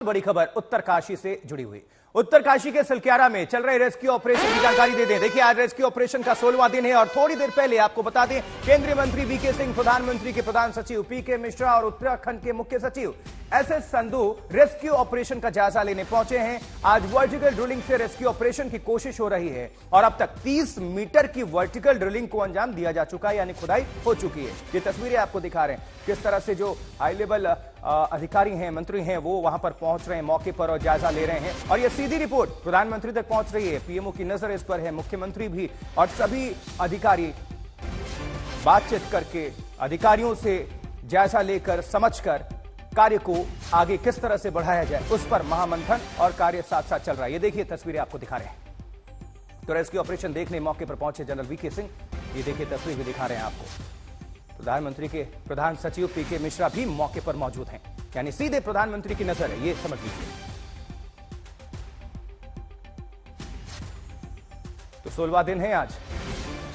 बड़ी खबर उत्तरकाशी से जुड़ी हुई। उत्तरकाशी के सलक्यारा में चल रहे रेस्क्यू ऑपरेशन की जानकारी दे दें। देखिए, आज रेस्क्यू ऑपरेशन का 16वां दिन है और थोड़ी देर पहले आपको बता दें, केंद्रीय मंत्री वीके सिंह, प्रधानमंत्री के प्रधान सचिव पीके मिश्रा और उत्तराखंड के मुख्य सचिव एसएस संधू रेस्क्यू ऑपरेशन का जायजा लेने पहुंचे हैं। आज वर्टिकल ड्रिलिंग से रेस्क्यू ऑपरेशन की कोशिश हो रही है और अब तक 30 मीटर की वर्टिकल ड्रिलिंग को अंजाम दिया जा चुका है, यानी खुदाई हो चुकी है। ये तस्वीरें आपको दिखा रहे हैं किस तरह से जो हाई लेवल अधिकारी हैं, मंत्री हैं, वो वहां पर पहुंच रहे हैं मौके पर और जायजा ले रहे हैं। और ये सीधी रिपोर्ट प्रधानमंत्री तक पहुंच रही है। पीएमओ की नजर इस पर है, मुख्यमंत्री भी और सभी अधिकारी बातचीत करके अधिकारियों से जायजा लेकर समझकर कार्य को आगे किस तरह से बढ़ाया जाए उस पर महामंथन और कार्य साथ साथ चल रहा है। ये देखिए तस्वीरें आपको दिखा रहे हैं। तो रेस्क्यू ऑपरेशन देखने मौके पर पहुंचे जनरल वीके सिंह। ये देखिए तस्वीर भी दिखा रहे हैं आपको। प्रधानमंत्री के प्रधान सचिव पीके मिश्रा भी मौके पर मौजूद हैं, यानी सीधे प्रधानमंत्री की नजर है, ये समझ लीजिए। तो 16वां दिन है आज।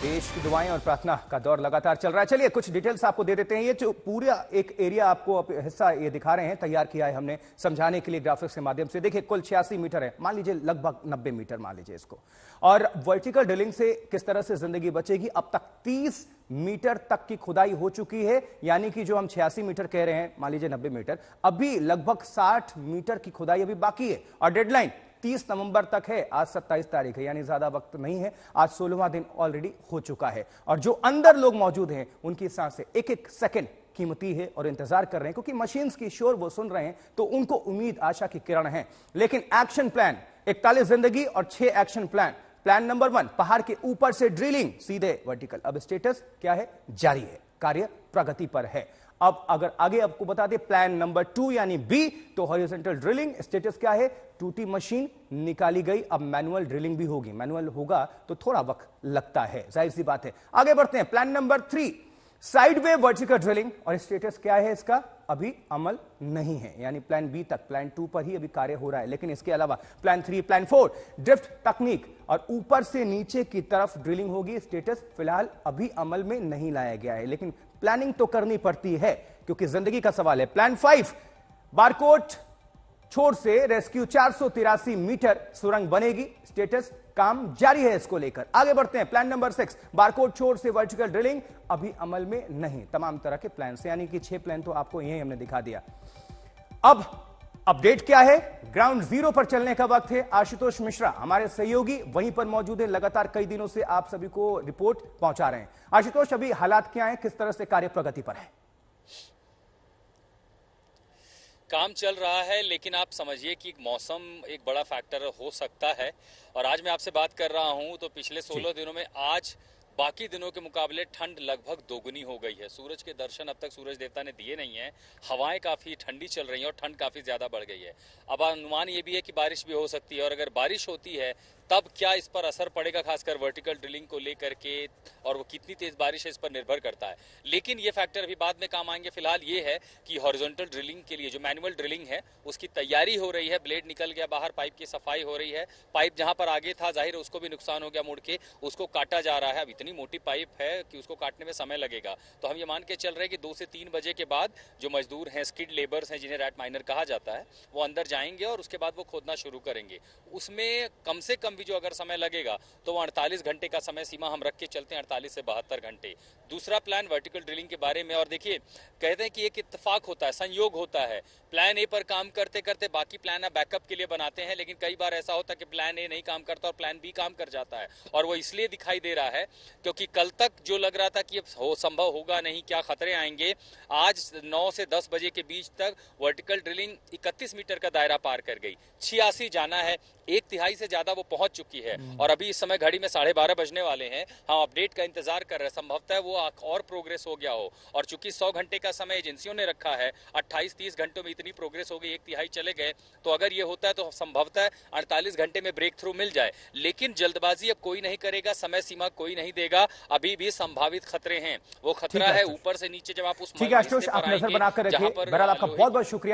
देश की दुआएं और प्रार्थना का दौर लगातार चल रहा है। चलिए कुछ डिटेल्स आपको दे देते हैं। ये जो पूरा एक एरिया आपको हिस्सा ये दिखा रहे हैं, तैयार किया है हमने समझाने के लिए ग्राफिक्स के माध्यम से। देखिए कुल 86 मीटर है, मान लीजिए लगभग 90 मीटर मान लीजिए इसको। और वर्टिकल ड्रिलिंग से किस तरह से जिंदगी बचेगी। अब तक 30 मीटर तक की खुदाई हो चुकी है, यानी कि जो हम 86 मीटर कह रहे हैं, मान लीजिए 90 मीटर, अभी लगभग 60 मीटर की खुदाई अभी बाकी है और डेडलाइन 30 नवंबर तक है। आज 27 तारीख है, यानी ज्यादा वक्त नहीं है। आज 16वां दिन ऑलरेडी हो चुका है और जो अंदर लोग मौजूद हैं उनकी सांसें एक एक सेकंड कीमती है और इंतजार कर रहे हैं, क्योंकि मशीन्स की शोर वो सुन रहे हैं तो उनको उम्मीद आशा की किरण है। लेकिन एक्शन प्लान 41 जिंदगी और 6 एक्शन प्लान। प्लान नंबर 1 पहाड़ के ऊपर से ड्रिलिंग सीधे वर्टिकल। अब स्टेटस क्या है? जारी है, कार्य प्रगति पर है। अब अगर आगे आपको बता दें प्लान नंबर 2 यानी बी, तो हॉरिजॉन्टल ड्रिलिंग स्टेटस क्या है? टूटी मशीन निकाली गई, अब मैनुअल ड्रिलिंग भी होगी। मैनुअल होगा तो थोड़ा वक्त लगता है, जाहिर सी बात है। आगे बढ़ते हैं। Plan number 3 sideway vertical drilling और स्टेटस क्या है इसका? अभी अमल नहीं है, यानी प्लान बी तक, प्लान 2 पर ही अभी कार्य हो रहा है। लेकिन इसके अलावा प्लान 3, प्लान 4 ड्रिफ्ट तकनीक और ऊपर से नीचे की तरफ ड्रिलिंग होगी। स्टेटस फिलहाल अभी अमल में नहीं लाया गया है, लेकिन प्लानिंग तो करनी पड़ती है क्योंकि जिंदगी का सवाल है। प्लान 5 बारकोट छोर से रेस्क्यू 483 मीटर सुरंग बनेगी। स्टेटस काम जारी है इसको लेकर। आगे बढ़ते हैं। प्लान नंबर 6 बारकोट छोर से वर्टिकल ड्रिलिंग अभी अमल में नहीं। तमाम तरह के प्लान से, यानी कि 6 प्लान तो आपको यही हमने दिखा दिया। अब अपडेट क्या है? ग्राउंड जीरो पर चलने का वक्त है। आशुतोष मिश्रा हमारे सहयोगी वहीं पर मौजूद है, लगातार कई दिनों से आप सभी को रिपोर्ट पहुंचा रहे हैं। आशुतोष, अभी हालात क्या है, किस तरह से कार्य प्रगति पर है? काम चल रहा है, लेकिन आप समझिए कि मौसम एक बड़ा फैक्टर हो सकता है। और आज मैं आपसे बात कर रहा हूं तो पिछले 16 दिनों में आज बाकी दिनों के मुकाबले ठंड लगभग दोगुनी हो गई है। सूरज के दर्शन अब तक सूरज देवता ने दिए नहीं है। हवाएं काफी ठंडी चल रही हैं और ठंड काफी ज्यादा बढ़ गई है। अब अनुमान ये भी है कि बारिश भी हो सकती है और अगर बारिश होती है तब क्या इस पर असर पड़ेगा, खासकर वर्टिकल ड्रिलिंग को लेकर के, और वो कितनी तेज बारिश है इस पर निर्भर करता है। लेकिन ये फैक्टर अभी बाद में काम आएंगे। फिलहाल ये है कि हॉरिजॉन्टल ड्रिलिंग के लिए जो मैनुअल ड्रिलिंग है उसकी तैयारी हो रही है। ब्लेड निकल गया बाहर, पाइप की सफाई हो रही है। पाइप जहां पर आगे था जाहिर है उसको भी नुकसान हो गया, मुड़ के उसको काटा जा रहा है। अब इतनी मोटी पाइप है कि उसको काटने में समय लगेगा। तो हम ये मान के चल रहे हैं कि 2 से 3 बजे के बाद जो मजदूर हैं, स्किड लेबर्स हैं जिन्हें रैट माइनर कहा जाता है, वो अंदर जाएंगे और उसके बाद वो खोदना शुरू करेंगे। उसमें कम से कम भी जो अगर समय लगेगा तो 48 घंटे का समय सीमा हम रख के चलते हैं, 48 से 72 घंटे। दूसरा प्लान वर्टिकल ड्रिलिंग के बारे में, और देखिए कहते हैं कि एक इत्तेफाक होता है, संयोग होता है। प्लान ए पर काम करते करते बाकी प्लान आप बैकअप के लिए बनाते हैं, लेकिन कई बार ऐसा होता है कि प्लान ए नहीं काम करता और प्लान बी काम कर जाता है। और वो इसलिए दिखाई दे रहा है क्योंकि कल तक जो लग रहा था कि संभव होगा नहीं, क्या खतरे आएंगे, आज 9 से 10 बजे के बीच तक वर्टिकल ड्रिलिंग 31 मीटर का दायरा पार कर गई। 86 जाना है, 1/3 से ज्यादा वो पहुंच चुकी है और अभी इस समय घड़ी में 12:30 बजने वाले हैं। हम अपडेट का इंतजार कर रहे हैं, संभवतः वो और प्रोग्रेस हो गया हो। और चूंकि 100 घंटे का समय एजेंसियों ने रखा है, 28-30 घंटों में इतनी प्रोग्रेस हो गई, 1/3 चले गए। तो अगर ये होता है तो संभवतः 48 घंटे में ब्रेक थ्रू मिल जाए। लेकिन जल्दबाजी अब कोई नहीं करेगा, समय सीमा कोई नहीं देगा। अभी भी संभावित खतरे हैं। वो खतरा है ऊपर से नीचे, जब आप उस ठीक है आशुतोष, आप नजर बनाकर रखिए। बहरहाल आपका बहुत बहुत शुक्रिया।